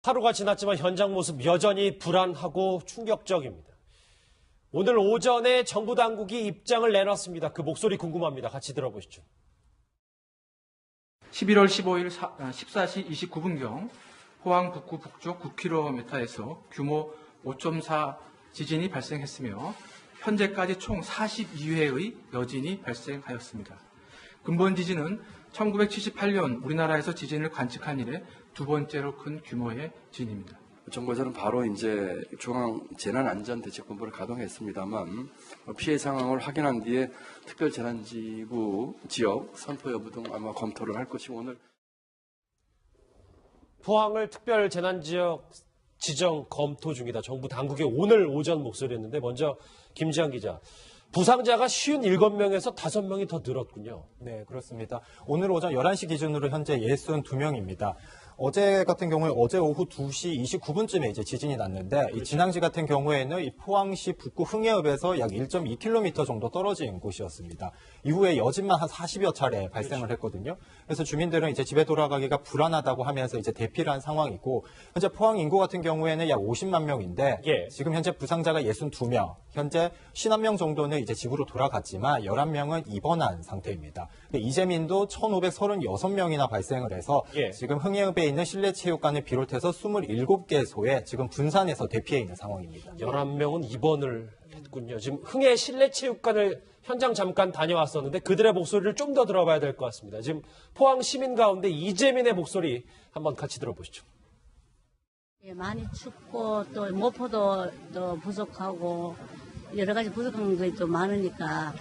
하루가 지났지만 현장 모습 여전히 불안하고 충격적입니다. 오늘 오전에 정부 당국이 입장을 내놨습니다. 그 목소리 궁금합니다. 같이 들어보시죠. 11월 15일 14시 29분경 포항 북구 북쪽 9km에서 규모 5.4 지진이 발생했으며 현재까지 총 42회의 여진이 발생하였습니다. 근본 지진은 1978년 우리나라에서 지진을 관측한 이래 두 번째로 큰 규모의 지진입니다. 정부에서는 바로 이제 중앙재난안전대책본부를 가동했습니다만 피해 상황을 확인한 뒤에 특별재난지구 지역 선포 여부 등 아마 검토를 할 것이고 오늘 포항을 특별재난지역 지정 검토 중이다. 정부 당국의 오늘 오전 목소리였는데 먼저 김지한 기자. 부상자가 57명에서 5명이 더 늘었군요. 네, 그렇습니다. 오늘 오전 11시 기준으로 현재 62명입니다. 어제 같은 경우에 어제 오후 2시 29분쯤에 이제 지진이 났는데 이 진앙지 같은 경우에는 이 포항시 북구 흥해읍에서 약 1.2km 정도 떨어진 곳이었습니다. 이후에 여진만 한 40여 차례 발생을 했거든요. 그래서 주민들은 이제 집에 돌아가기가 불안하다고 하면서 이제 대피를 한 상황이고 현재 포항 인구 같은 경우에는 약 50만 명인데 지금 현재 부상자가 62명, 현재 51명 정도는 이제 집으로 돌아갔지만 11명은 입원한 상태입니다. 이재민도 1,536명이나 발생을 해서 지금 흥해읍에 있는 실내체육관을 비롯해서 27개소에 지금 분산해서 대피해 있는 상황입니다. 11명은 입원을 했군요. 지금 흥해 실내체육관을 현장 잠깐 다녀왔었는데 그들의 목소리를 좀 더 들어봐야 될 것 같습니다. 지금 포항 시민 가운데 이재민의 목소리 한번 같이 들어보시죠. 예, 많이 춥고 또 모포도 또 부족하고 여러 가지 부족한 게 좀 많으니까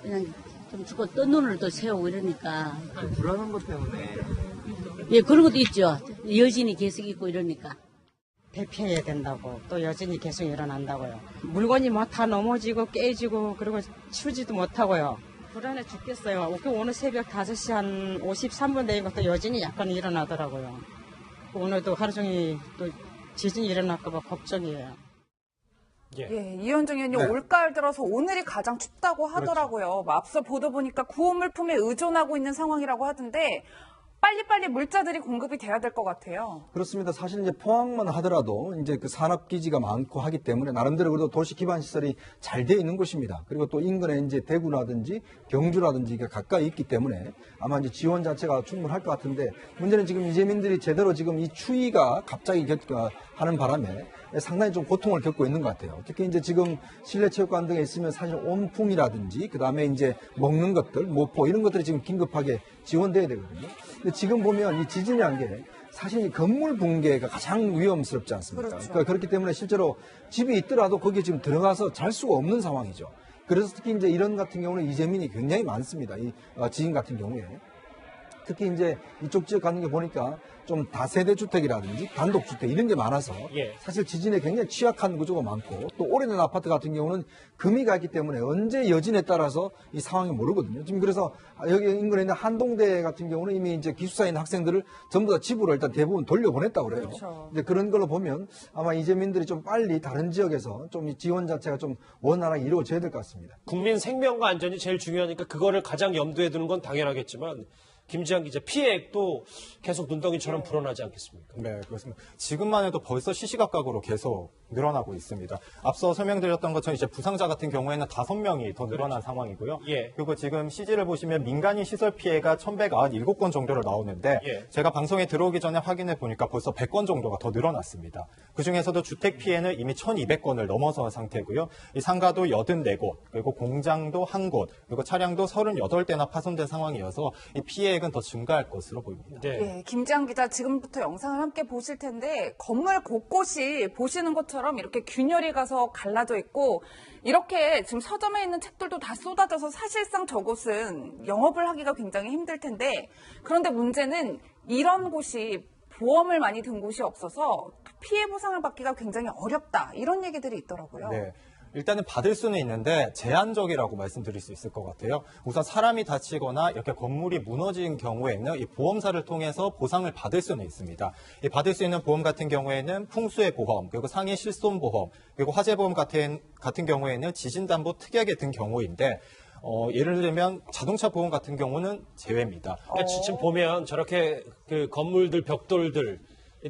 그냥 좀 춥고 뜬 눈을 또 세우고 이러니까 불안한 것 때문에 예 그런 것도 있죠. 여진이 계속 있고 이러니까 대피해야 된다고 또 여진이 계속 일어난다고요. 물건이 막 다 넘어지고 깨지고 그리고 치우지도 못하고요. 불안해 죽겠어요. 오늘 새벽 5시 한 53분 되니까 또 여진이 약간 일어나더라고요. 오늘도 하루 종일 또 지진이 일어날까 봐 걱정이에요. 예, 이현정 의원님 올가을 들어서 오늘이 가장 춥다고 하더라고요. 앞서 보도 보니까 구호물품에 의존하고 있는 상황이라고 하던데 빨리빨리 물자들이 공급이 돼야 될 것 같아요. 그렇습니다. 사실 이제 포항만 하더라도 이제 그 산업기지가 많고 하기 때문에 나름대로 그래도 도시 기반 시설이 잘 돼 있는 곳입니다. 그리고 또 인근에 이제 대구라든지 경주라든지 가까이 있기 때문에 아마 이제 지원 자체가 충분할 것 같은데 문제는 지금 이재민들이 제대로 지금 이 추위가 갑자기 하는 바람에 상당히 좀 고통을 겪고 있는 것 같아요. 특히 이제 지금 실내체육관 등에 있으면 사실 온풍이라든지 그 다음에 이제 먹는 것들, 모포 이런 것들이 지금 긴급하게 지원돼야 되거든요. 근데 지금 보면 이 지진이라는 게 사실 이 건물 붕괴가 가장 위험스럽지 않습니까? 그러니까 그렇기 때문에 실제로 집이 있더라도 거기에 지금 들어가서 잘 수가 없는 상황이죠. 그래서 특히 이제 이런 같은 경우는 이재민이 굉장히 많습니다. 이 지진 같은 경우에. 특히 이제 이쪽 지역 가는 게 보니까 좀 다세대 주택이라든지 단독주택 이런 게 많아서 사실 지진에 굉장히 취약한 구조가 많고 또 오래된 아파트 같은 경우는 금이 가 있기 때문에 언제 여진에 따라서 이 상황이 모르거든요. 지금 그래서 여기 인근에 있는 한동대 같은 경우는 이미 이제 기숙사에 있는 학생들을 전부 다 집으로 일단 대부분 돌려보냈다고 그래요. 그렇죠. 이제 그런 걸로 보면 아마 이재민들이 좀 빨리 다른 지역에서 좀 이 지원 자체가 좀 원활하게 이루어져야 될 것 같습니다. 국민 생명과 안전이 제일 중요하니까 그거를 가장 염두에 두는 건 당연하겠지만 김지한 기자, 피해액도 계속 눈덩이처럼 불어나지 않겠습니까? 네, 그렇습니다. 지금만 해도 벌써 시시각각으로 계속 늘어나고 있습니다. 앞서 설명드렸던 것처럼 이제 부상자 같은 경우에는 5명이 더 늘어난 상황이고요. 그리고 지금 CG를 보시면 민간인 시설 피해가 1,197건 정도로 나오는데 제가 방송에 들어오기 전에 확인해 보니까 벌써 100건 정도가 더 늘어났습니다. 그중에서도 주택 피해는 이미 1,200건을 넘어선 상태고요. 이 상가도 84곳, 그리고 공장도 1곳, 그리고 차량도 38대나 파손된 상황이어서 이 피해액은 더 증가할 것으로 보입니다. 예, 김지한 기자 지금부터 영상을 함께 보실 텐데 건물 곳곳이 보시는 것처럼 이렇게 균열이 가서 갈라져 있고 이렇게 지금 서점에 있는 책들도 다 쏟아져서 사실상 저곳은 영업을 하기가 굉장히 힘들 텐데 그런데 문제는 이런 곳이 보험을 많이 든 곳이 없어서 피해 보상을 받기가 굉장히 어렵다 이런 얘기들이 있더라고요. 네. 일단은 받을 수는 있는데 제한적이라고 말씀드릴 수 있을 것 같아요. 우선 사람이 다치거나 이렇게 건물이 무너진 경우에는 이 보험사를 통해서 보상을 받을 수는 있습니다. 이 받을 수 있는 보험 같은 경우에는 풍수해 보험, 그리고 상해 실손 보험, 그리고 화재 보험 같은 경우에는 지진담보 특약에 든 경우인데 예를 들면 자동차 보험 같은 경우는 제외입니다. 그러니까 지금 보면 저렇게 그 건물들 벽돌들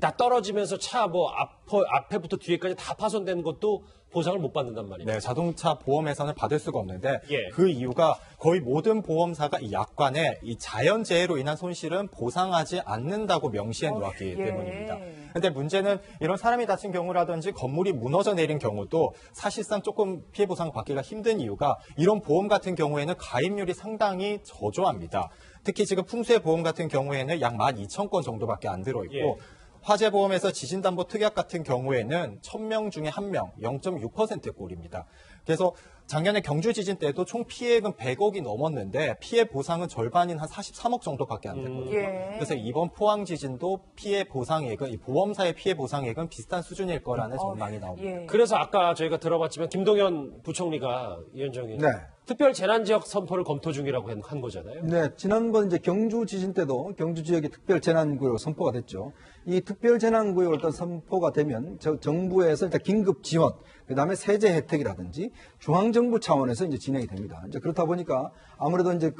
다 떨어지면서 차 뭐 앞에부터 뒤에까지 다 파손된 것도 보상을 못 받는단 말이에요. 네, 자동차 보험에서는 받을 수가 없는데 예. 그 이유가 거의 모든 보험사가 이 약관에 이 자연재해로 인한 손실은 보상하지 않는다고 명시해 놓았기 예. 때문입니다. 근데 문제는 이런 사람이 다친 경우라든지 건물이 무너져 내린 경우도 사실상 조금 피해 보상 받기가 힘든 이유가 이런 보험 같은 경우에는 가입률이 상당히 저조합니다. 특히 지금 풍수의 보험 같은 경우에는 약 12,000건 정도밖에 안 들어있고 예. 화재보험에서 지진담보 특약 같은 경우에는 1,000명 중에 1명, 0.6%꼴입니다. 그래서 작년에 경주 지진 때도 총 피해액은 100억이 넘었는데 피해 보상은 절반인 한 43억 정도밖에 안 됐거든요. 예. 그래서 이번 포항 지진도 피해 보상액은 이 보험사의 피해 보상액은 비슷한 수준일 거라는 전망이 나옵니다. 예. 그래서 아까 저희가 들어봤지만 김동연 부총리가 위원장이 네. 특별 재난지역 선포를 검토 중이라고 한 거잖아요. 네, 지난번 이제 경주 지진 때도 경주 지역이 특별 재난구역 선포가 됐죠. 이 특별 재난구역 일단 선포가 되면 정부에서 일단 긴급 지원, 그다음에 세제 혜택이라든지 중앙정부 차원에서 이제 진행이 됩니다. 이제 그렇다 보니까 아무래도 이제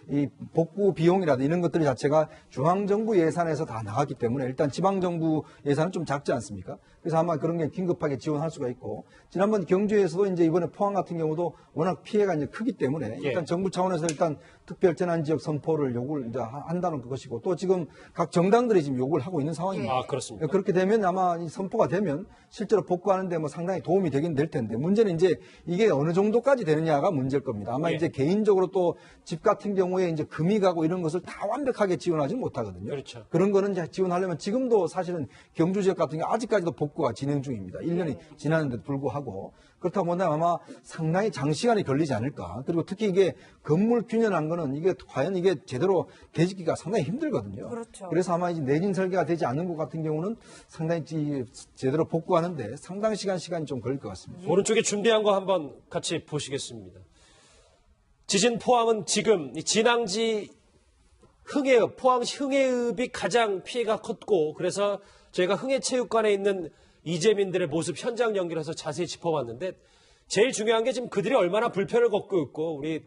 이 복구 비용이라든지 이런 것들 자체가 중앙정부 예산에서 다 나갔기 때문에 일단 지방정부 예산은 좀 작지 않습니까? 그래서 아마 그런 게 긴급하게 지원할 수가 있고 지난번 경주에서도 이제 이번에 포항 같은 경우도 워낙 피해가 이제 크기 때문에 일단 정부 차원에서 일단 특별 재난 지역 선포를 요구를 이제 한다는 것이고 또 지금 각 정당들이 지금 요구를 하고 있는 상황입니다. 아, 그렇습니까? 그렇게 되면 아마 이 선포가 되면 실제로 복구하는데 뭐 상당히 도움이 되긴 될 텐데 문제는 이제 이게 어느 정도까지 되느냐가 문제일 겁니다. 아마 예. 이제 개인적으로 또 집 같은 경우에 이제 금이 가고 이런 것을 다 완벽하게 지원하지는 못하거든요. 그렇죠. 그런 거는 이제 지원하려면 지금도 사실은 경주 지역 같은 경우 아직까지도 복구가 진행 중입니다. 1년이 지났는데도 불구하고 그렇다 보면 아마 상당히 장시간이 걸리지 않을까. 그리고 특히 이게 건물 균열한 거는 이게 과연 이게 제대로 되짓기가 상당히 힘들거든요. 그렇죠. 그래서 아마 이제 내진 설계가 되지 않는 것 같은 경우는 상당히 제대로 복구하는데 상당히 시간이 좀 걸릴 것 같습니다. 오른쪽에 준비한 거 한번 같이 보시겠습니다. 지진 포항은 지금 이 진앙지 흥해읍, 포항시 흥해읍이 가장 피해가 컸고 그래서 저희가 흥해체육관에 있는 이재민들의 모습 현장 연결해서 자세히 짚어봤는데 제일 중요한 게 지금 그들이 얼마나 불편을 겪고 있고 우리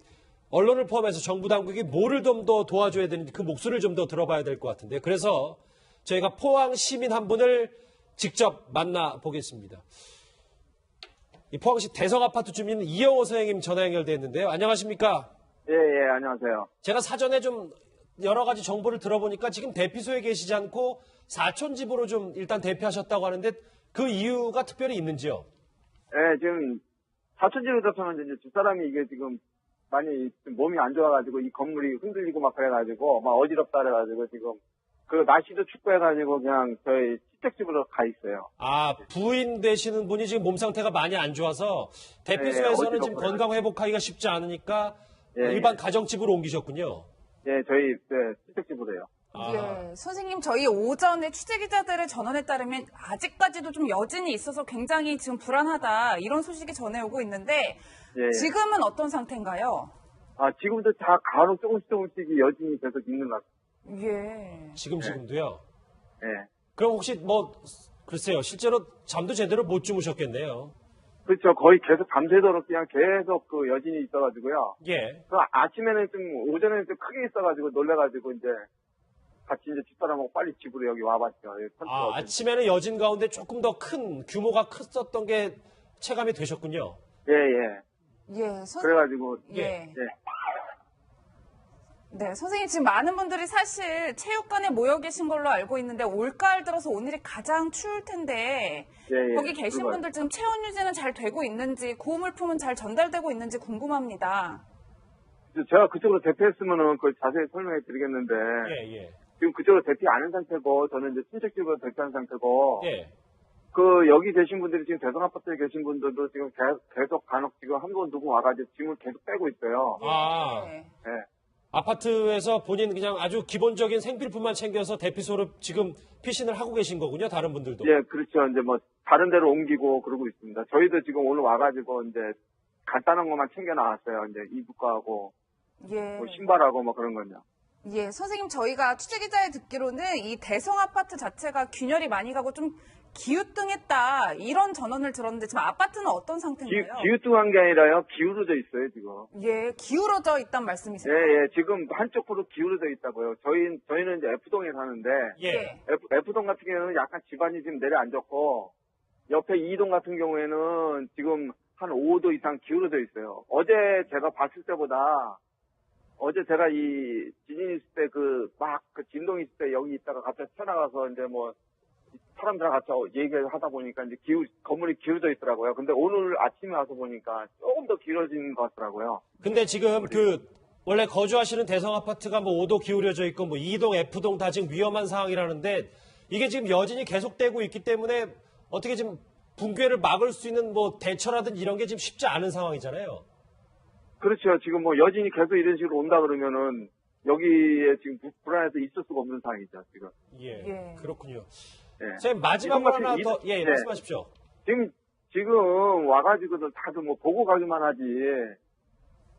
언론을 포함해서 정부 당국이 뭐를 좀 더 도와줘야 되는지 그 목소리를 좀 더 들어봐야 될 것 같은데 그래서 저희가 포항 시민 한 분을 직접 만나보겠습니다. 이 포항시 대성아파트 주민 이영호 선생님 전화 연결돼 있는데요. 안녕하십니까? 예, 안녕하세요. 제가 사전에 좀 여러 가지 정보를 들어보니까 지금 대피소에 계시지 않고 사촌 집으로 좀 일단 대피하셨다고 하는데 그 이유가 특별히 있는지요? 예, 지금 사촌집에 접하면 이제 집사람이 이게 지금 많이 좀 몸이 안 좋아가지고 이 건물이 흔들리고 막 그래가지고 막 어지럽다 그래가지고 지금 그 날씨도 춥고 해가지고 그냥 저희 친척집으로 가 있어요. 아, 부인 되시는 분이 지금 몸 상태가 많이 안 좋아서 대피소에서는 지금 어지럽고요. 건강 회복하기가 쉽지 않으니까 예, 일반 가정집으로 옮기셨군요. 예, 저희 친척집으로요. 아. 예, 선생님 저희 오전에 취재기자들의 전원에 따르면 아직까지도 좀 여진이 있어서 굉장히 지금 불안하다 이런 소식이 전해오고 있는데 예. 지금은 어떤 상태인가요? 아, 지금도 다 간혹 조금씩 여진이 계속 있는 것 같아요. 예. 지금도요? 예. 그럼 혹시 글쎄요. 실제로 잠도 제대로 못 주무셨겠네요. 그렇죠. 거의 계속 밤새도록 그냥 계속 그 여진이 있어가지고요. 예. 그 아침에는 오전에는 좀 크게 있어가지고 놀래가지고 이제 같이 이제 집사람하고 빨리 집으로 여기 와봤죠. 아, 아침에는 여진 가운데 조금 더 큰 규모가 컸었던 게 체감이 되셨군요. 예. 그래가지고 예. 네, 선생님 지금 많은 분들이 사실 체육관에 모여 계신 걸로 알고 있는데 올가을 들어서 오늘이 가장 추울 텐데 예. 거기 계신 그거요. 분들 지금 체온 유지는 잘 되고 있는지 고물품은 잘 전달되고 있는지 궁금합니다. 제가 그쪽으로 대피했으면은 그걸 자세히 설명해 드리겠는데 예. 지금 그쪽으로 대피 안 한 상태고 저는 이제 친척집으로 대피한 상태고 예. 그 여기 계신 분들이 지금 대성아파트에 계신 분들도 지금 계속 간혹 지금 한 분 누구 와가지고 짐을 계속 빼고 있어요. 아. 네. 예. 아파트에서 본인 그냥 아주 기본적인 생필품만 챙겨서 대피소로 지금 피신을 하고 계신 거군요. 다른 분들도. 예, 그렇죠. 이제 뭐 다른 데로 옮기고 그러고 있습니다. 저희도 지금 오늘 와가지고 이제 간단한 것만 챙겨 나왔어요. 이제 이불가하고 예. 뭐 신발하고 뭐 그런 건요. 예, 선생님 저희가 취재기자에 듣기로는 이 대성 아파트 자체가 균열이 많이 가고 좀 기우뚱했다 이런 전언을 들었는데 지금 아파트는 어떤 상태인가요? 기우뚱한 게 아니라요. 기울어져 있어요, 지금. 예, 기울어져 있단 말씀이세요? 예, 예. 지금 한쪽으로 기울어져 있다고요. 저희는 이제 F동에 사는데, 예. F동 같은 경우에는 약간 집안이 지금 내려앉았고, 옆에 2동 같은 경우에는 지금 한 5도 이상 기울어져 있어요. 어제 제가 봤을 때보다, 어제 제가 이 지진 있을 때 그 진동 있을 때 여기 있다가 갑자기 튀어나가서 이제 뭐, 사람들랑 같이 얘기를 하다 보니까 이제 건물이 기울어져 있더라고요. 근데 오늘 아침에 와서 보니까 조금 더 길어진 것 같더라고요. 근데 지금 원래 거주하시는 대성 아파트가 뭐 5도 기울여져 있고 뭐 2동, F동 다 지금 위험한 상황이라는데 이게 지금 여진이 계속되고 있기 때문에 어떻게 지금 붕괴를 막을 수 있는 뭐 대처라든지 이런 게 지금 쉽지 않은 상황이잖아요. 그렇죠. 지금 뭐 여진이 계속 이런 식으로 온다 그러면은 여기에 지금 불안해서 있을 수가 없는 상황이죠, 지금. 예. 예. 그렇군요. 예. 선생님, 마지막으로 하나 더, 네. 말씀하십시오. 지금 와가지고도 다들 뭐 보고 가기만 하지,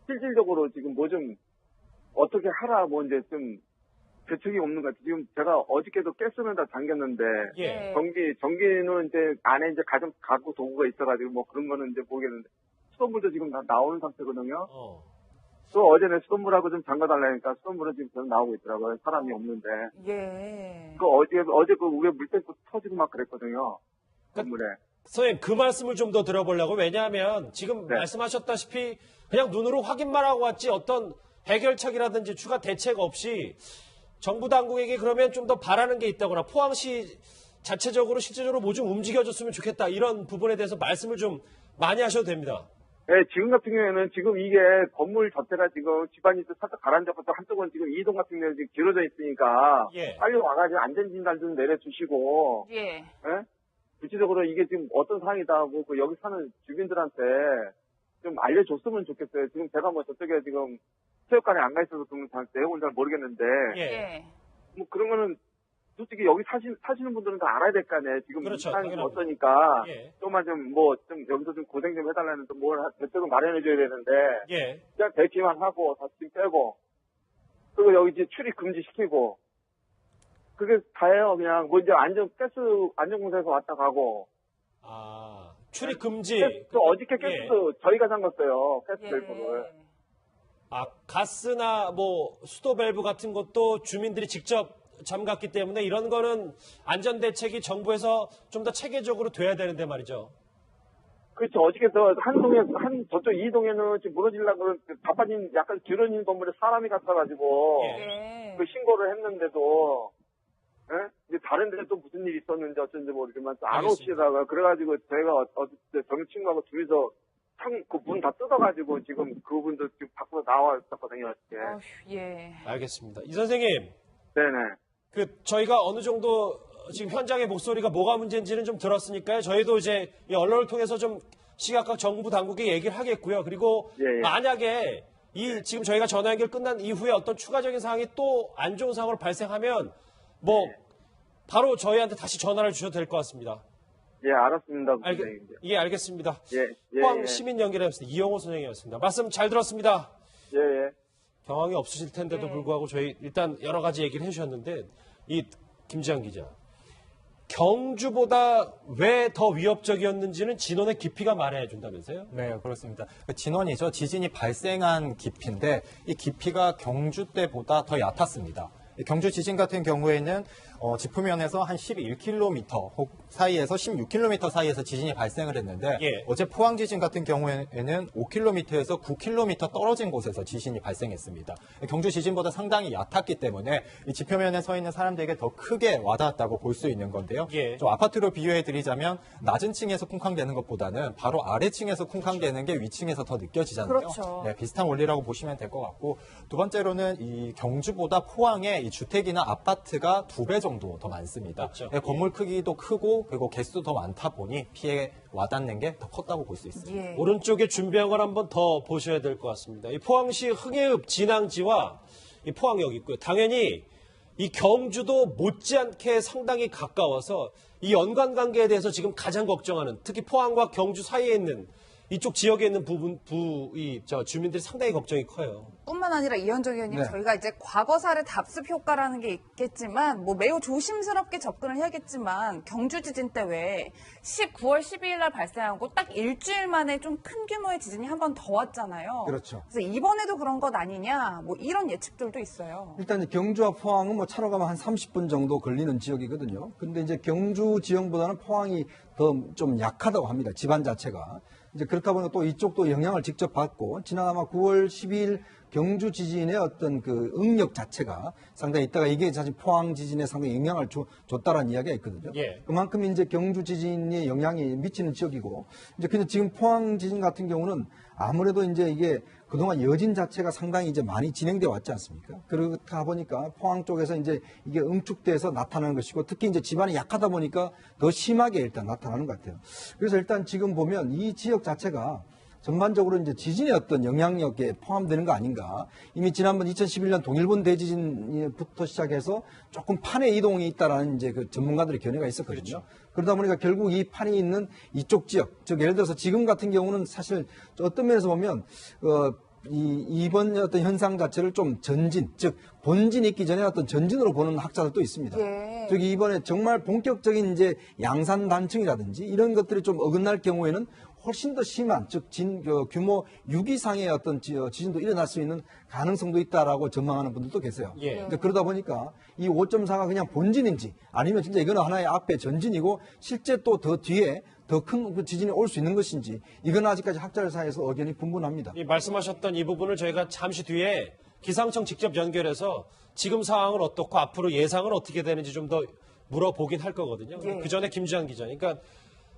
실질적으로 지금 뭐 좀 어떻게 하라 뭐 이제 좀 대책이 없는 것 같아요. 지금 제가 어저께도 가스는 다 잠겼는데, 예. 전기는 이제 안에 이제 가구 도구가 있어가지고 뭐 그런 거는 이제 모르겠는데, 수돗물도 지금 다 나오는 상태거든요. 또 어제는 수돗물하고 좀 잠가달라니까 수돗물은 지금 계속 나오고 있더라고요. 사람이 없는데. 예. 어제 그 위에 물탱크 터지고 막 그랬거든요. 건물에. 선생님, 그 말씀을 좀 더 들어보려고. 왜냐하면 지금 네. 말씀하셨다시피 그냥 눈으로 확인만 하고 왔지 어떤 해결책이라든지 추가 대책 없이 정부 당국에게 그러면 좀 더 바라는 게 있다거나 포항시 자체적으로 실제적으로 뭐 좀 움직여줬으면 좋겠다. 이런 부분에 대해서 말씀을 좀 많이 하셔도 됩니다. 네, 지금 같은 경우에는 지금 이게 건물 자체가 지금 집안이 살짝 가라앉아서 한쪽은 지금 2동 같은 경우는 지금 길어져 있으니까 예. 빨리 와가지고 안전진단 좀 내려주시고 예. 예? 구체적으로 이게 지금 어떤 상황이다 하고 그 여기 사는 주민들한테 좀 알려줬으면 좋겠어요. 지금 제가 뭐 저쪽에 지금 체육관에 안 가 있어서 그런 내용을 잘 모르겠는데 예. 예. 뭐 그런 거는 솔직히 여기 사시는 분들은 다 알아야 될 거 아니에요. 지금 그렇죠. 상황이 당연합니다. 어떠니까 예. 좀만 좀 여기서 좀 고생 좀 해달라는 뭘 대책을 마련해줘야 되는데 예. 그냥 대피만 하고 다 지금 빼고 그리고 여기 이제 출입 금지시키고 그게 다예요. 그냥 뭐 이제 가스 안전공사에서 왔다 가고 출입 금지. 또 어저께 가스도 저희가 잠갔어요. 가스 예. 밸브를. 가스나 뭐 수도 밸브 같은 것도 주민들이 직접 잠갔기 때문에 이런 거는 안전 대책이 정부에서 좀 더 체계적으로 돼야 되는데 말이죠. 그렇죠. 어저께 저쪽 2동에는 지금 무너지려고 바빠진 약간 기울어진 건물에 사람이 갔어가지고 예. 그 신고를 했는데도 예? 이제 다른 데는 또 무슨 일이 있었는지 어쩐지 모르지만 안 알겠습니다. 오시다가 그래가지고 저희가 어제 정희 친구하고 둘이서 그 문 다 뜯어가지고 지금 그분도 지금 밖으로 나왔었거든요. 어저께. 어휴, 예. 알겠습니다. 이 선생님, 네네. 저희가 어느 정도 지금 현장의 목소리가 뭐가 문제인지는 좀 들었으니까요. 저희도 이제 이 언론을 통해서 좀 시각각 정부 당국에 얘기를 하겠고요. 그리고 예, 예. 만약에 지금 저희가 전화 연결 끝난 이후에 어떤 추가적인 상황이 또 안 좋은 상황으로 발생하면 바로 저희한테 다시 전화를 주셔도 될 것 같습니다. 예, 알았습니다. 선생님. 예, 알겠습니다. 예, 포항 예. 시민연결회였습니다. 이영호 선생님이었습니다. 말씀 잘 들었습니다. 예, 예. 경황이 없으실 텐데도 불구하고 저희 일단 여러 가지 얘기를 해주셨는데 이 김지한 기자 경주보다 왜 더 위협적이었는지는 진원의 깊이가 말해준다면서요? 네, 그렇습니다. 진원이죠. 지진이 발생한 깊이인데 이 깊이가 경주 때보다 더 얕았습니다. 경주 지진 같은 경우에는 지표면에서 한 11km 사이에서 16km 사이에서 지진이 발생을 했는데 예. 어제 포항 지진 같은 경우에는 5km에서 9km 떨어진 곳에서 지진이 발생했습니다. 경주 지진보다 상당히 얕았기 때문에 이 지표면에 서 있는 사람들에게 더 크게 와닿았다고 볼 수 있는 건데요. 예. 좀 아파트로 비유해드리자면 낮은 층에서 쿵쾅대는 것보다는 바로 아래층에서 쿵쾅대는 게 위층에서 더 느껴지잖아요. 그렇죠. 네, 비슷한 원리라고 보시면 될 것 같고 두 번째로는 이 경주보다 포항에 이 주택이나 아파트가 2배 정도 더 많습니다. 그렇죠. 네, 건물 크기도 크고 그리고 개수도 더 많다 보니 피해 와닿는 게 더 컸다고 볼 수 있습니다. 예. 오른쪽에 준비한 걸 한번 더 보셔야 될 것 같습니다. 이 포항시 흥해읍 진앙지와 이 포항역이 있고요. 당연히 이 경주도 못지않게 상당히 가까워서 이 연관 관계에 대해서 지금 가장 걱정하는 특히 포항과 경주 사이에 있는 이쪽 지역에 있는 주민들이 상당히 걱정이 커요. 뿐만 아니라 이현정 의원님 네. 저희가 이제 과거사를 답습 효과라는 게 있겠지만 뭐 매우 조심스럽게 접근을 해야겠지만 경주 지진 때 왜 19월 12일 날 발생하고 딱 일주일 만에 좀 큰 규모의 지진이 한 번 더 왔잖아요. 그렇죠. 그래서 이번에도 그런 것 아니냐 뭐 이런 예측들도 있어요. 일단 이제 경주와 포항은 뭐 차로 가면 한 30분 정도 걸리는 지역이거든요. 근데 이제 경주 지형보다는 포항이 더 좀 약하다고 합니다. 지반 자체가. 이제 그렇다 보니까 또 이쪽도 영향을 직접 받고 지난 아마 9월 12일 경주 지진의 어떤 그 응력 자체가 상당히 있다가 이게 사실 포항 지진에 상당히 영향을 줬다라는 이야기가 있거든요. 예. 그만큼 이제 경주 지진이 영향이 미치는 지역이고 이제 근데 지금 포항 지진 같은 경우는 아무래도 이제 이게 그동안 여진 자체가 상당히 이제 많이 진행되어 왔지 않습니까? 그렇다 보니까 포항 쪽에서 이제 이게 응축돼서 나타나는 것이고 특히 이제 지반이 약하다 보니까 더 심하게 일단 나타나는 것 같아요. 그래서 일단 지금 보면 이 지역 자체가 전반적으로 이제 지진의 어떤 영향력에 포함되는 거 아닌가. 이미 지난번 2011년 동일본 대지진부터 시작해서 조금 판의 이동이 있다라는 이제 그 전문가들의 견해가 있었거든요. 그렇죠. 그러다 보니까 결국 이 판이 있는 이쪽 지역, 즉 예를 들어서 지금 같은 경우는 사실 어떤 면에서 보면 이번 어떤 현상 자체를 좀 전진, 즉 본진이 있기 전에 어떤 전진으로 보는 학자들도 있습니다. 예. 즉 이번에 정말 본격적인 이제 양산 단층이라든지 이런 것들이 좀 어긋날 경우에는 훨씬 더 심한, 즉 규모 6 이상의 어떤 지진도 일어날 수 있는 가능성도 있다라고 전망하는 분들도 계세요. 예. 그러니까 그러다 보니까 이 5.4가 그냥 본진인지 아니면 진짜 이거는 하나의 앞에 전진이고 실제 또 더 뒤에 더 큰 지진이 올 수 있는 것인지 이건 아직까지 학자들 사이에서 의견이 분분합니다. 이 말씀하셨던 이 부분을 저희가 잠시 뒤에 기상청 직접 연결해서 지금 상황은 어떻고 앞으로 예상은 어떻게 되는지 좀 더 물어보긴 할 거거든요. 예. 그 전에 김주한 기자. 그러니까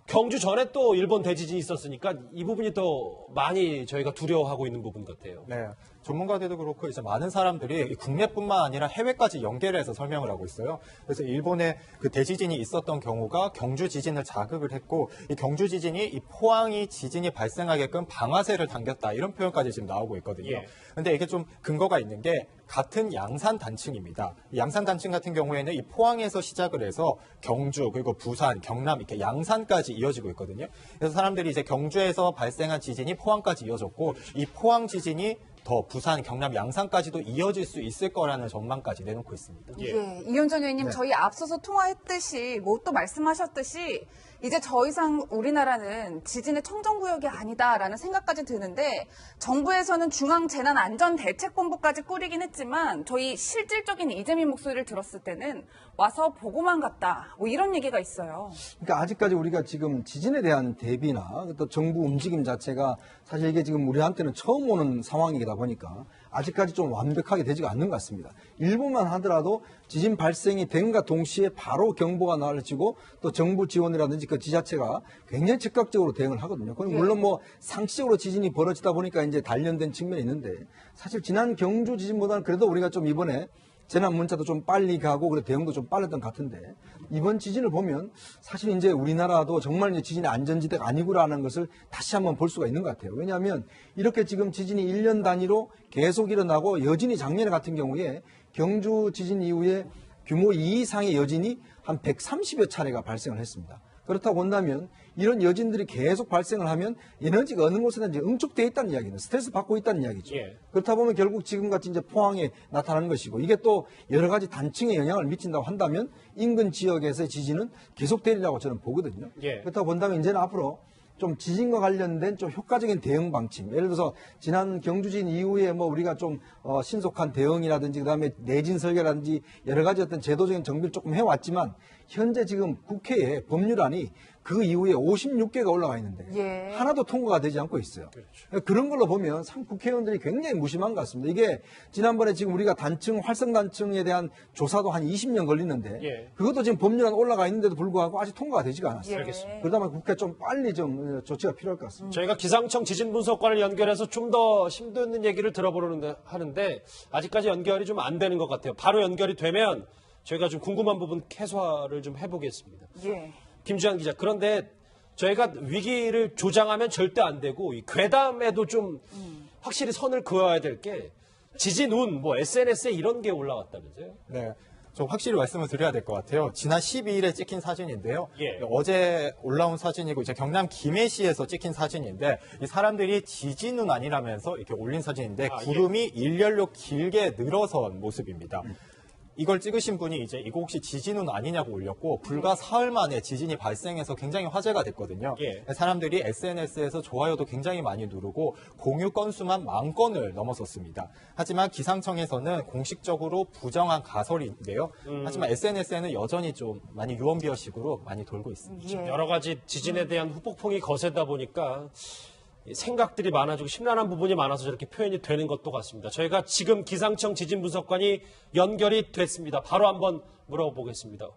경주 전에 또 일본 대지진이 있었으니까 이 부분이 더 많이 저희가 두려워하고 있는 부분 같아요. 네. 전문가들도 그렇고 이제 많은 사람들이 국내뿐만 아니라 해외까지 연계를 해서 설명을 하고 있어요. 그래서 일본에 그 대지진이 있었던 경우가 경주 지진을 자극을 했고 이 경주 지진이 이 포항이 지진이 발생하게끔 방아쇠를 당겼다 이런 표현까지 지금 나오고 있거든요. 예. 근데 이게 좀 근거가 있는 게 같은 양산 단층입니다. 이 양산 단층 같은 경우에는 이 포항에서 시작을 해서 경주 그리고 부산, 경남 이렇게 양산까지 이어지고 있거든요. 그래서 사람들이 이제 경주에서 발생한 지진이 포항까지 이어졌고 이 포항 지진이 더 부산, 경남, 양산까지도 이어질 수 있을 거라는 전망까지 내놓고 있습니다. 예. 이현정 의원님 네. 저희 앞서서 통화했듯이 뭐 또 말씀하셨듯이 이제 더 이상 우리나라는 지진의 청정구역이 아니다라는 생각까지 드는데 정부에서는 중앙재난안전대책본부까지 꾸리긴 했지만 저희 실질적인 이재민 목소리를 들었을 때는 와서 보고만 갔다 뭐 이런 얘기가 있어요. 그러니까 아직까지 우리가 지금 지진에 대한 대비나 또 정부 움직임 자체가 사실 이게 지금 우리한테는 처음 오는 상황이다 보니까 아직까지 좀 완벽하게 되지가 않는 것 같습니다. 일본만 하더라도 지진 발생이 된과 동시에 바로 경보가 나와지고 또 정부 지원이라든지 그 지자체가 굉장히 즉각적으로 대응을 하거든요. 그건 물론 뭐 상시적으로 지진이 벌어지다 보니까 이제 단련된 측면이 있는데 사실 지난 경주 지진보다는 그래도 우리가 좀 이번에 재난 문자도 좀 빨리 가고 그래 대응도 좀 빨랐던 것 같은데 이번 지진을 보면 사실 이제 우리나라도 정말 이제 지진의 안전지대가 아니구라는 것을 다시 한번 볼 수가 있는 것 같아요. 왜냐하면 이렇게 지금 지진이 1년 단위로 계속 일어나고 여진이 작년 같은 경우에 경주 지진 이후에 규모 2 이상의 여진이 한 130여 차례가 발생을 했습니다. 그렇다고 본다면 이런 여진들이 계속 발생을 하면 에너지가 어느 곳에든지 응축되어 있다는 이야기는 스트레스 받고 있다는 이야기죠. 예. 그렇다 보면 결국 지금같이 이제 포항에 나타나는 것이고 이게 또 여러 가지 단층에 영향을 미친다고 한다면 인근 지역에서의 지진은 계속되리라고 저는 보거든요. 예. 그렇다고 본다면 이제는 앞으로 좀 지진과 관련된 좀 효과적인 대응 방침. 예를 들어서 지난 경주진 이후에 뭐 우리가 좀 신속한 대응이라든지 그다음에 내진 설계라든지 여러 가지 어떤 제도적인 정비를 조금 해왔지만 현재 지금 국회에 법률안이 그 이후에 56개가 올라가 있는데 예. 하나도 통과가 되지 않고 있어요. 그런 걸로 보면 국회의원들이 굉장히 무심한 것 같습니다. 이게 지난번에 지금 우리가 단층, 활성 단층에 대한 조사도 한 20년 걸리는데 예. 그것도 지금 법률안 올라가 있는데도 불구하고 아직 통과가 되지가 않았어요. 알겠습니다. 그러다 보면 국회 좀 빨리 좀 조치가 필요할 것 같습니다. 저희가 기상청 지진분석관을 연결해서 좀 더 심도 있는 얘기를 들어보려는데 하는데 아직까지 연결이 좀 안 되는 것 같아요. 바로 연결이 되면 저희가 좀 궁금한 부분 해소를 좀 해보겠습니다. 예. 김주한 기자, 그런데 저희가 위기를 조장하면 절대 안 되고 이 괴담에도 좀 확실히 선을 그어야 될 게 지진 운, 뭐 SNS에 이런 게 올라왔다면서요? 네. 좀 확실히 말씀을 드려야 될 것 같아요. 지난 12일에 찍힌 사진인데요. 예. 어제 올라온 사진이고 이제 경남 김해시에서 찍힌 사진인데 이 사람들이 지진은 아니라면서 이렇게 올린 사진인데 구름이 일렬로 길게 늘어선 모습입니다. 이걸 찍으신 분이 이제 이거 혹시 지진은 아니냐고 올렸고 불과 사흘 만에 지진이 발생해서 굉장히 화제가 됐거든요. 예. 사람들이 SNS에서 좋아요도 굉장히 많이 누르고 공유 건수만 10,000건을 넘어섰습니다. 하지만 기상청에서는 공식적으로 부정한 가설인데요. 하지만 SNS에는 여전히 좀 많이 유언비어식으로 많이 돌고 있습니다. 예. 여러 가지 지진에 대한 후폭풍이 거세다 보니까 생각들이 많아지고 심란한 부분이 많아서 저렇게 표현이 되는 것도 같습니다. 저희가 지금 기상청 지진분석관이 연결이 됐습니다. 바로 한번 물어보겠습니다.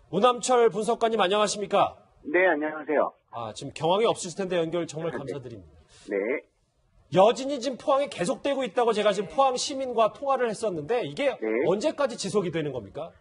우남철 분석관님 안녕하십니까? 네, 안녕하세요. 지금 경황이 없으실 텐데 연결 정말 감사드립니다. 네. 여진이 지금 포항에 계속되고 있다고 제가 지금 포항 시민과 통화를 했었는데 이게 네. 언제까지 지속이 되는 겁니까?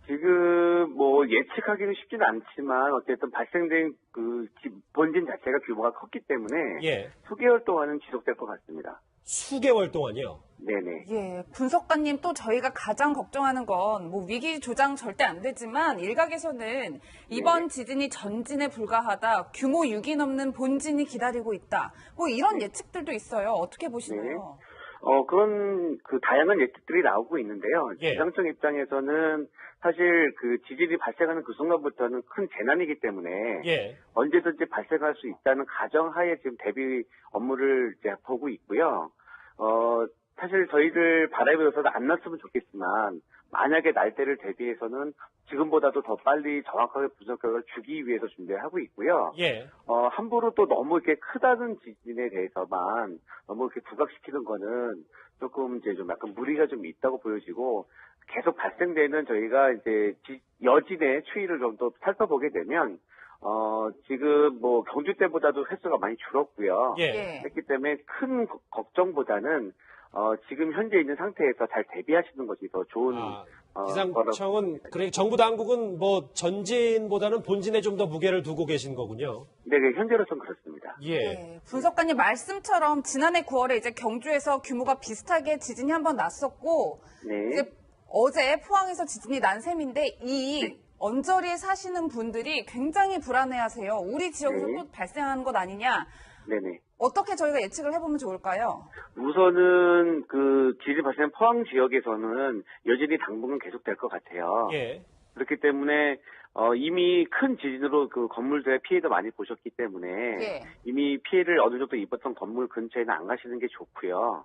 지금 뭐 예측하기는 쉽지는 않지만 어쨌든 발생된 그 본진 자체가 규모가 컸기 때문에 예. 수개월 동안은 지속될 것 같습니다. 수개월 동안이요? 네네. 예, 분석가님 또 저희가 가장 걱정하는 건 뭐 위기 조장 절대 안 되지만 일각에서는 이번 지진이 전진에 불과하다, 규모 6이 넘는 본진이 기다리고 있다. 뭐 이런 예측들도 있어요. 어떻게 보시나요? 그런 그 다양한 예측들이 나오고 있는데요. 예. 기상청 입장에서는 사실 그 지진이 발생하는 그 순간부터는 큰 재난이기 때문에 예. 언제든지 발생할 수 있다는 가정하에 지금 대비 업무를 이제 보고 있고요. 사실 저희들 바람에서도 안 났으면 좋겠지만 만약에 날 때를 대비해서는 지금보다도 더 빨리 정확하게 분석 결과를 주기 위해서 준비를 하고 있고요. 예. 함부로 또 너무 이렇게 크다는 지진에 대해서만 너무 이렇게 부각시키는 거는 조금 이제 좀 약간 무리가 좀 있다고 보여지고 계속 발생되는 저희가 이제 여진의 추이를 좀 더 살펴보게 되면 지금 뭐 경주 때보다도 횟수가 많이 줄었고요. 예. 했기 때문에 큰 걱정보다는 지금 현재 있는 상태에서 잘 대비하시는 것이 더 좋은 기상청은 그래 정부 당국은 뭐 전진보다는 본진에 좀 더 무게를 두고 계신 거군요. 네, 현재로서는 그렇습니다. 예. 네, 분석가님 말씀처럼 지난해 9월에 이제 경주에서 규모가 비슷하게 지진이 한번 났었고 네. 이제 어제 포항에서 지진이 난 셈인데 이 언저리에 사시는 분들이 굉장히 불안해하세요. 우리 지역에서 네. 또 발생한 것 아니냐. 네네. 어떻게 저희가 예측을 해보면 좋을까요? 우선은 그 지진 발생한 포항 지역에서는 여전히 당분간 계속될 것 같아요. 예. 그렇기 때문에 이미 큰 지진으로 그 건물들의 피해도 많이 보셨기 때문에 예. 이미 피해를 어느 정도 입었던 건물 근처에는 안 가시는 게 좋고요.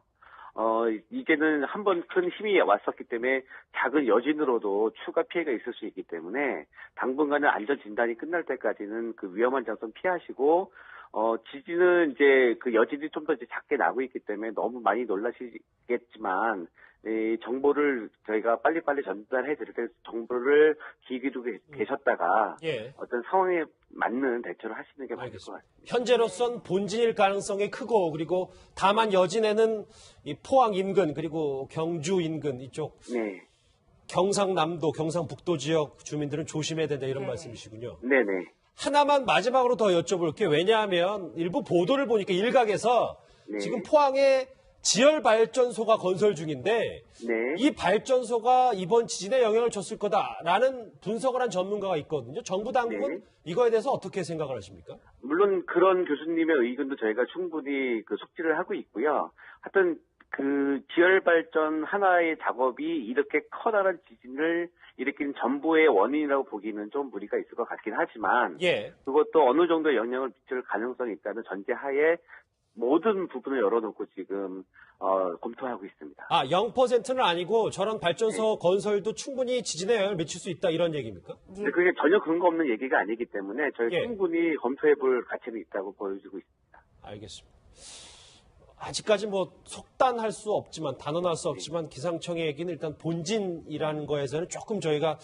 이제는 한번 큰 힘이 왔었기 때문에 작은 여진으로도 추가 피해가 있을 수 있기 때문에 당분간은 안전 진단이 끝날 때까지는 그 위험한 장소는 피하시고 지진은 이제 그 여진이 좀 더 이제 작게 나고 있기 때문에 너무 많이 놀라시겠지만 이 정보를 저희가 빨리빨리 전달해 드릴 때 정보를 귀 기울이고 계셨다가 예. 어떤 상황에 맞는 대처를 하시는 게 맞을 것 알겠습니다. 같습니다. 현재로선 본진일 가능성이 크고 그리고 다만 여진에는 이 포항 인근 그리고 경주 인근 이쪽 네. 경상남도, 경상북도 지역 주민들은 조심해야 된다 이런 네. 말씀이시군요. 네네. 하나만 마지막으로 더 여쭤볼게요. 왜냐하면 일부 보도를 보니까 일각에서 네. 지금 포항에 지열 발전소가 건설 중인데 네. 이 발전소가 이번 지진에 영향을 줬을 거다라는 분석을 한 전문가가 있거든요. 정부 당국은 네. 이거에 대해서 어떻게 생각을 하십니까? 물론 그런 교수님의 의견도 저희가 충분히 그 속지를 하고 있고요. 하여튼 그 지열 발전 하나의 작업이 이렇게 커다란 지진을 일으킨 전부의 원인이라고 보기는 좀 무리가 있을 것 같긴 하지만 예. 그것도 어느 정도 영향을 미칠 가능성이 있다는 전제하에 모든 부분을 열어놓고 지금 검토하고 있습니다. 0%는 아니고 저런 발전소 건설도 충분히 지진에 영향을 미칠 수 있다 이런 얘기입니까? 근데 그게 전혀 근거 없는 얘기가 아니기 때문에 저희 예. 충분히 검토해볼 가치는 있다고 보여지고 있습니다. 알겠습니다. 아직까지 뭐 속단할 수 없지만 단언할 수 없지만 기상청의 얘기는 일단 본진이라는 거에서는 조금 저희가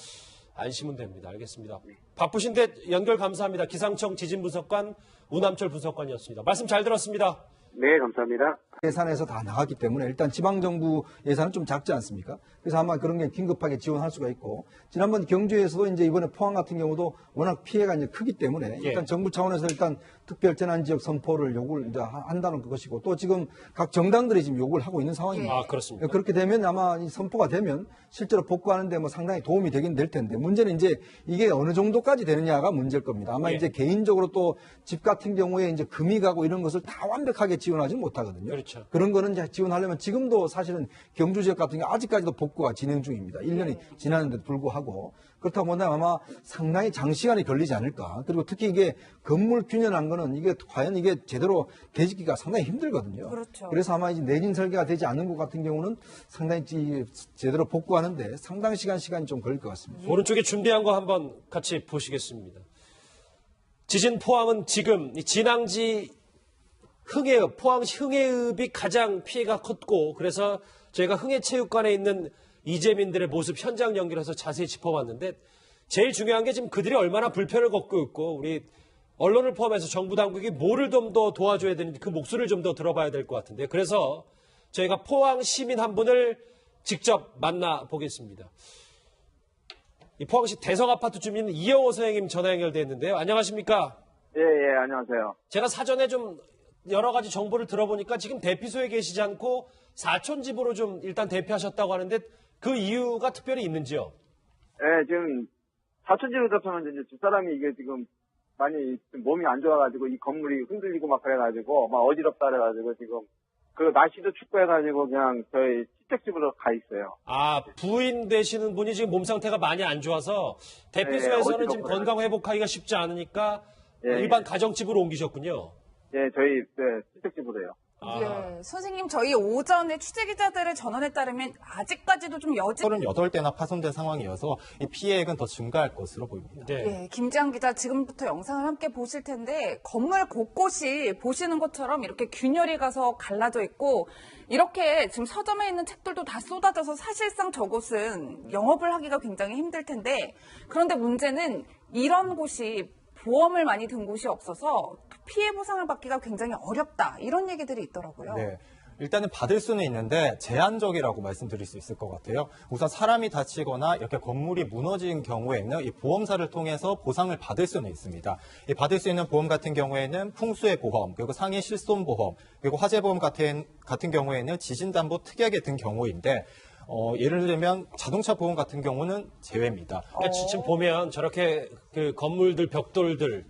안심은 됩니다. 알겠습니다. 바쁘신데 연결 감사합니다. 기상청 지진분석관 우남철 분석관이었습니다. 말씀 잘 들었습니다. 네, 감사합니다. 예산에서 다 나갔기 때문에 일단 지방정부 예산은 좀 작지 않습니까? 그래서 아마 그런 게 긴급하게 지원할 수가 있고, 지난번 경주에서도 이제 이번에 포항 같은 경우도 워낙 피해가 이제 크기 때문에 일단 정부 차원에서 일단 특별재난지역 선포를 요구를 이제 한다는 것이고, 또 지금 각 정당들이 지금 요구를 하고 있는 상황입니다. 아, 그렇습니까? 그렇게 되면 아마 이 선포가 되면 실제로 복구하는데 뭐 상당히 도움이 되긴 될 텐데, 문제는 이제 이게 어느 정도까지 되느냐가 문제일 겁니다. 아마 이제 개인적으로 또 집 같은 경우에 이제 금이 가고 이런 것을 다 완벽하게 지원하지 못하거든요. 그렇죠. 그런 거는 이제 지원하려면 지금도 사실은 경주 지역 같은 경우 아직까지도 복구가 진행 중입니다. 1년이 지났는데도 불구하고. 그렇다 보면 아마 상당히 장시간이 걸리지 않을까. 그리고 특히 이게 건물 균열한 거는 이게 과연 이게 제대로 되짓기가 상당히 힘들거든요. 그렇죠. 그래서 아마 이제 내진 설계가 되지 않는 것 같은 경우는 상당히 제대로 복구하는데 상당히 시간이 좀 걸릴 것 같습니다. 오른쪽에 준비한 거 한번 같이 보시겠습니다. 지진 포항은 지금 이 진앙지 흥해읍, 포항시 흥해읍이 가장 피해가 컸고, 그래서 저희가 흥해체육관에 있는 이재민들의 모습 현장 연결해서 자세히 짚어봤는데, 제일 중요한 게 지금 그들이 얼마나 불편을 겪고 있고, 우리 언론을 포함해서 정부 당국이 뭐를 좀 더 도와줘야 되는지 그 목소리를 좀 더 들어봐야 될 것 같은데, 그래서 저희가 포항 시민 한 분을 직접 만나보겠습니다. 이 포항시 대성아파트 주민 이영호 선생님 전화 연결돼 있는데요. 안녕하십니까? 예, 안녕하세요. 제가 사전에 좀 여러 가지 정보를 들어보니까 지금 대피소에 계시지 않고 사촌 집으로 좀 일단 대피하셨다고 하는데 그 이유가 특별히 있는지요? 예, 지금 사촌집으로 접하면 이제 집사람이 이게 지금 많이 좀 몸이 안 좋아가지고 이 건물이 흔들리고 막 그래가지고 막 어지럽다 그래가지고 지금 그 날씨도 춥고 해가지고 그냥 저희 시댁집으로 가 있어요. 아, 부인 되시는 분이 지금 몸 상태가 많이 안 좋아서 대피소에서는 지금 건강 회복하기가 쉽지 않으니까 일반 가정집으로 옮기셨군요. 예, 저희 시댁집으로요. 예, 선생님 저희 오전에 취재기자들의 전원에 따르면 아직까지도 좀 여진 38대나 파손된 상황이어서 이 피해액은 더 증가할 것으로 보입니다. 예, 김지한 기자 지금부터 영상을 함께 보실 텐데 건물 곳곳이 보시는 것처럼 이렇게 균열이 가서 갈라져 있고 이렇게 지금 서점에 있는 책들도 다 쏟아져서 사실상 저곳은 영업을 하기가 굉장히 힘들 텐데 그런데 문제는 이런 곳이 보험을 많이 든 곳이 없어서 피해 보상을 받기가 굉장히 어렵다. 이런 얘기들이 있더라고요. 네. 일단은 받을 수는 있는데 제한적이라고 말씀드릴 수 있을 것 같아요. 우선 사람이 다치거나 이렇게 건물이 무너진 경우에는 이 보험사를 통해서 보상을 받을 수는 있습니다. 이 받을 수 있는 보험 같은 경우에는 풍수의 보험, 그리고 상해 실손 보험, 그리고 화재 보험 같은 경우에는 지진담보 특약에 든 경우인데 예를 들면 자동차 보험 같은 경우는 제외입니다. 그러니까 지금 보면 저렇게 그 건물들, 벽돌들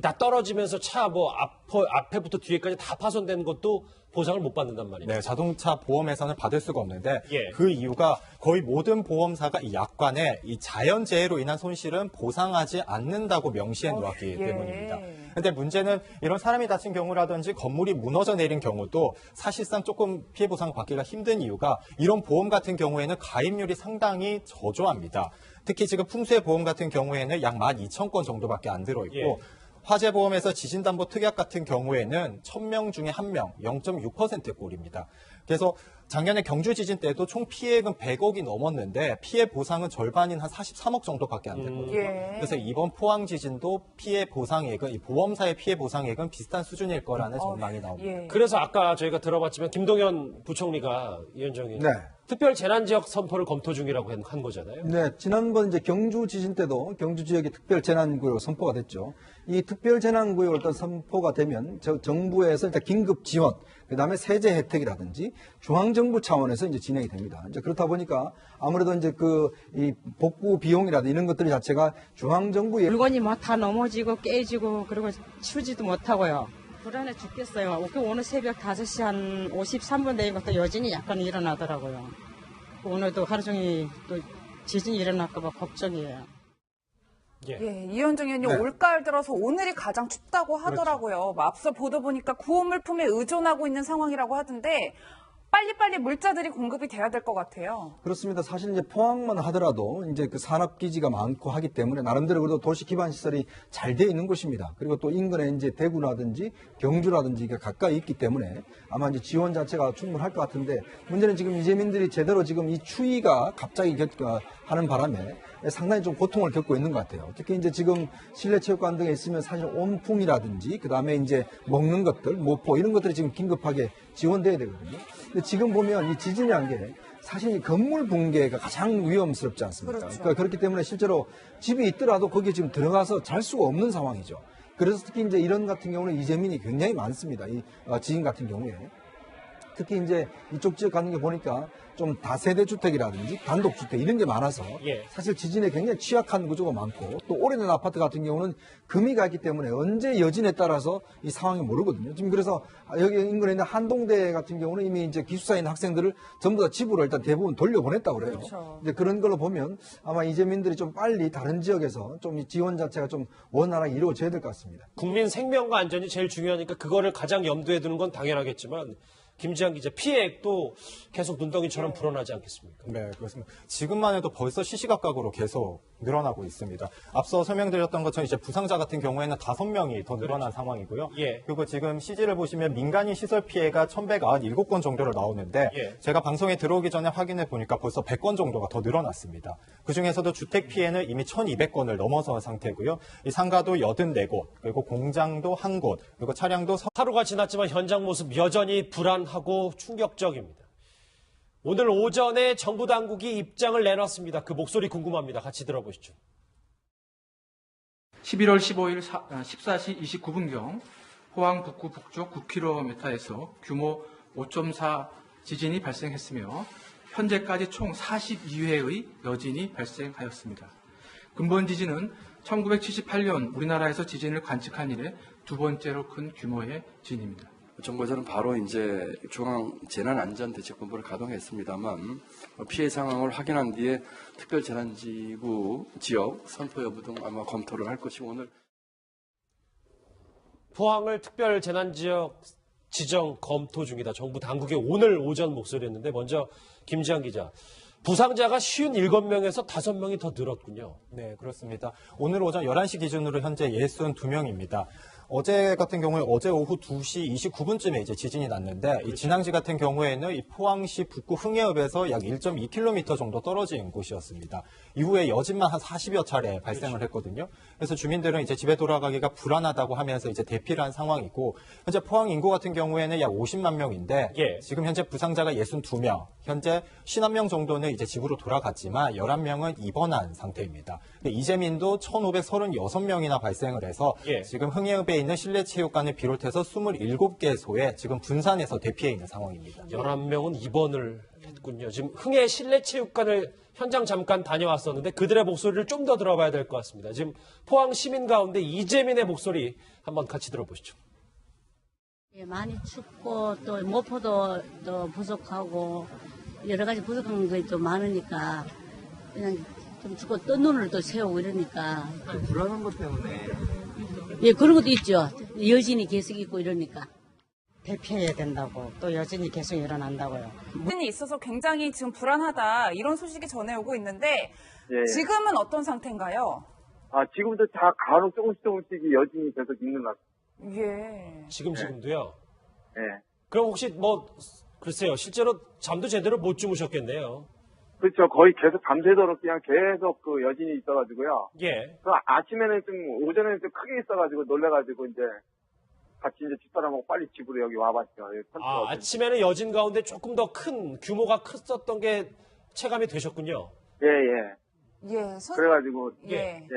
다 떨어지면서 차 뭐 앞에부터 뒤에까지 다 파손된 것도 보상을 못 받는단 말이에요. 네, 자동차 보험에서는 받을 수가 없는데 예. 그 이유가 거의 모든 보험사가 이 약관에 이 자연재해로 인한 손실은 보상하지 않는다고 명시해 놓았기 때문입니다. 그런데 문제는 이런 사람이 다친 경우라든지 건물이 무너져 내린 경우도 사실상 조금 피해 보상 받기가 힘든 이유가 이런 보험 같은 경우에는 가입률이 상당히 저조합니다. 특히 지금 풍수의 보험 같은 경우에는 약 12,000건 정도밖에 안 들어있고 예. 화재보험에서 지진담보 특약 같은 경우에는 1000명 중에 1명, 0.6%꼴입니다. 그래서 작년에 경주 지진 때도 총 피해액은 100억이 넘었는데 피해 보상은 절반인 한 43억 정도밖에 안 됐거든요. 그래서 이번 포항 지진도 피해 보상액은 이 보험사의 피해 보상액은 비슷한 수준일 거라는 전망이 나옵니다. 그래서 아까 저희가 들어봤지만 김동연 부총리가 위원장이 네. 특별 재난지역 선포를 검토 중이라고 한 거잖아요. 네, 지난번 이제 경주 지진 때도 경주 지역이 특별 재난구역으로 선포가 됐죠. 이 특별 재난구역으로 일단 선포가 되면 정부에서 일단 긴급 지원, 그다음에 세제 혜택이라든지 중앙정부 차원에서 이제 진행이 됩니다. 이제 그렇다 보니까 아무래도 이제 이 복구 비용이라든지 이런 것들이 자체가 중앙정부에 물건이 막 다 넘어지고 깨지고 그리고 치우지도 못하고요. 불안해 죽겠어요. 오늘 새벽 5시 한 53분 되는 것도 여진이 약간 일어나더라고요. 오늘도 하루 종일 또 지진이 일어날까 봐 걱정이에요. 예, 이현정 의원님 올가을 들어서 오늘이 가장 춥다고 하더라고요. 뭐 앞서 보도 보니까 구호물품에 의존하고 있는 상황이라고 하던데 빨리빨리 물자들이 공급이 돼야 될 것 같아요. 그렇습니다. 사실 이제 포항만 하더라도 이제 그 산업기지가 많고 하기 때문에 나름대로 그래도 도시 기반 시설이 잘 돼 있는 곳입니다. 그리고 또 인근에 이제 대구라든지 경주라든지가 가까이 있기 때문에 아마 이제 지원 자체가 충분할 것 같은데 문제는 지금 이재민들이 제대로 지금 이 추위가 갑자기 하는 바람에 상당히 좀 고통을 겪고 있는 것 같아요. 특히 이제 지금 실내 체육관 등에 있으면 사실 온풍이라든지 그 다음에 이제 먹는 것들, 모포 이런 것들이 지금 긴급하게 지원돼야 되거든요. 근데 지금 보면 이 지진이란 게 사실 이 건물 붕괴가 가장 위험스럽지 않습니까? 그렇죠. 그러니까 그렇기 때문에 실제로 집이 있더라도 거기에 지금 들어가서 잘 수가 없는 상황이죠. 그래서 특히 이제 이런 같은 경우는 이재민이 굉장히 많습니다. 이 지진 같은 경우에. 특히 이제 이쪽 지역 같은 게 보니까 좀 다세대 주택이라든지 단독주택 이런 게 많아서 예. 사실 지진에 굉장히 취약한 구조가 많고 또 오래된 아파트 같은 경우는 금이 가 있기 때문에 언제 여진에 따라서 이 상황이 모르거든요. 지금 그래서 여기 인근에 있는 한동대 같은 경우는 이미 이제 기숙사에 있는 학생들을 전부 다 집으로 일단 대부분 돌려보냈다고 그래요. 그렇죠. 이제 그런 걸로 보면 아마 이재민들이 좀 빨리 다른 지역에서 좀 이 지원 자체가 좀 원활하게 이루어져야 될 것 같습니다. 국민 생명과 안전이 제일 중요하니까 그거를 가장 염두에 두는 건 당연하겠지만 김지한 기자, 피해액도 계속 눈덩이처럼 불어나지 않겠습니까? 네, 그렇습니다. 지금만 해도 벌써 시시각각으로 계속 늘어나고 있습니다. 앞서 설명드렸던 것처럼 이제 부상자 같은 경우에는 5명이 더 늘어난 상황이고요. 예. 그리고 지금 CG를 보시면 민간인 시설 피해가 1,197건 정도로 나오는데 예. 제가 방송에 들어오기 전에 확인해 보니까 벌써 100건 정도가 더 늘어났습니다. 그중에서도 주택 피해는 이미 1,200건을 넘어선 상태고요. 이 상가도 84곳, 그리고 공장도 1곳, 그리고 차량도 하루가 지났지만 현장 모습 여전히 불안하고 충격적입니다. 오늘 오전에 정부 당국이 입장을 내놨습니다. 그 목소리 궁금합니다. 같이 들어보시죠. 11월 15일 14시 29분경 포항 북구 북쪽 9km에서 규모 5.4 지진이 발생했으며 현재까지 총 42회의 여진이 발생하였습니다. 근본 지진은 1978년 우리나라에서 지진을 관측한 이래 두 번째로 큰 규모의 지진입니다. 정부에서는 바로 이제 중앙재난안전대책본부를 가동했습니다만 피해 상황을 확인한 뒤에 특별재난지구 지역 선포 여부 등 아마 검토를 할 것이고 오늘 포항을 특별재난지역 지정 검토 중이다. 정부 당국의 오늘 오전 목소리였는데 먼저 김지한 기자. 부상자가 57명에서 5명이 더 늘었군요. 네, 그렇습니다. 오늘 오전 11시 기준으로 현재 62명입니다. 어제 같은 경우에 어제 오후 2시 29분쯤에 이제 지진이 났는데 이 진앙지 같은 경우에는 이 포항시 북구 흥해읍에서 약 1.2km 정도 떨어진 곳이었습니다. 이후에 여진만 한 40여 차례 발생을 했거든요. 그래서 주민들은 이제 집에 돌아가기가 불안하다고 하면서 이제 대피를 한 상황이고 현재 포항 인구 같은 경우에는 약 50만 명인데 예. 지금 현재 부상자가 62명, 현재 51명 정도는 이제 집으로 돌아갔지만 11명은 입원한 상태입니다. 이재민도 1,536명이나 발생을 해서 예. 지금 흥해읍에 있는 실내체육관을 비롯해서 27개소에 지금 분산해서 대피해 있는 상황입니다. 11명은 입원을 했군요. 지금 흥해 실내체육관을 현장 잠깐 다녀왔었는데 그들의 목소리를 좀 더 들어봐야 될 것 같습니다. 지금 포항 시민 가운데 이재민의 목소리 한번 같이 들어보시죠. 예, 많이 춥고 또 모포도 또 부족하고 여러 가지 부족한 게 좀 많으니까 그냥 좀 죽고 뜬 눈을 또 세우고 이러니까 불안한 것 때문에 예 그런 것도 있죠. 여진이 계속 있고 이러니까. 대피해야 된다고 또 여진이 계속 일어난다고요. 지진이 있어서 굉장히 지금 불안하다 이런 소식이 전해오고 있는데 예. 지금은 어떤 상태인가요? 지금도 다 간혹 조금씩 여진이 계속 있는 것 같아요. 예. 지금도요. 예. 그럼 혹시 글쎄요. 실제로 잠도 제대로 못 주무셨겠네요. 그렇죠. 거의 계속 밤새도록 그냥 계속 그 여진이 있어가지고요. 예. 그 아침에는 오전에는 좀 크게 있어가지고 놀래가지고 이제 같이 이제 집사람하고 빨리 집으로 여기 와봤죠. 아침에는 여진 가운데 조금 더 큰 규모가 컸었던 게 체감이 되셨군요. 예. 그래가지고 예.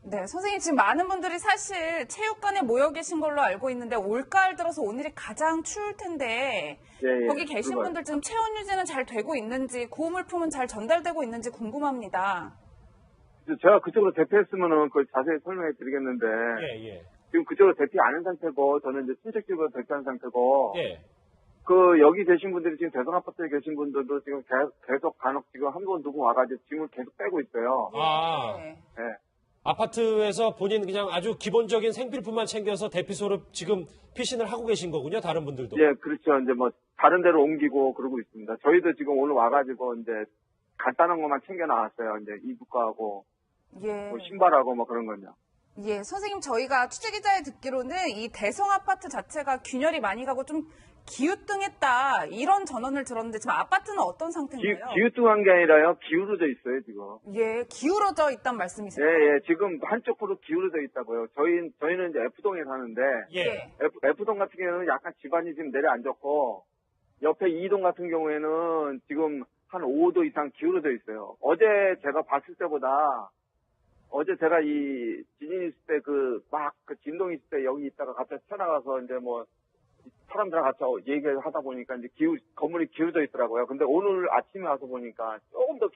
네, 선생님 지금 많은 분들이 사실 체육관에 모여 계신 걸로 알고 있는데 올가을 들어서 오늘이 가장 추울 텐데 예. 거기 계신 분들 지금 체온 유지는 잘 되고 있는지 고물품은 잘 전달되고 있는지 궁금합니다. 제가 그쪽으로 대피했으면은 그걸 자세히 설명해 드리겠는데 예. 지금 그쪽으로 대피 안 한 상태고 저는 이제 친척집으로 대피한 상태고 예. 그 여기 계신 분들이 지금 대성 아파트에 계신 분들도 지금 계속 간혹 지금 한 분 누구 와가지고 짐을 계속 빼고 있어요. 네. 아파트에서 본인 그냥 아주 기본적인 생필품만 챙겨서 대피소로 지금 피신을 하고 계신 거군요. 다른 분들도. 예, 그렇죠. 이제 뭐 다른 데로 옮기고 그러고 있습니다. 저희도 지금 오늘 와가지고 이제 간단한 것만 챙겨 나왔어요. 이제 이불하고 뭐 신발하고 뭐 그런 건요. 예, 선생님 저희가 취재기자에 듣기로는 이 대성 아파트 자체가 균열이 많이 가고 좀 기우뚱했다 이런 전언을 들었는데 지금 아파트는 어떤 상태인가요? 기우뚱한 게 아니라요. 기울어져 있어요, 지금. 예, 기울어져 있단 말씀이세요? 예, 지금 한쪽으로 기울어져 있다고요. 저희는 이제 F동에 사는데, 예. F동 같은 경우에는 약간 집안이 지금 내려앉았고, 옆에 E동 같은 경우에는 지금 한 5도 이상 기울어져 있어요. 어제 제가 봤을 때보다, 어제 제가 이 지진 있을 때 그 진동 있을 때 여기 있다가 갑자기 튀어나가서 이제 뭐, 사람들랑 같이 얘기하다 보니까 이제 건물이 기울어져 있더라고요. 근데 오늘 아침에 와서 보니까 조금 더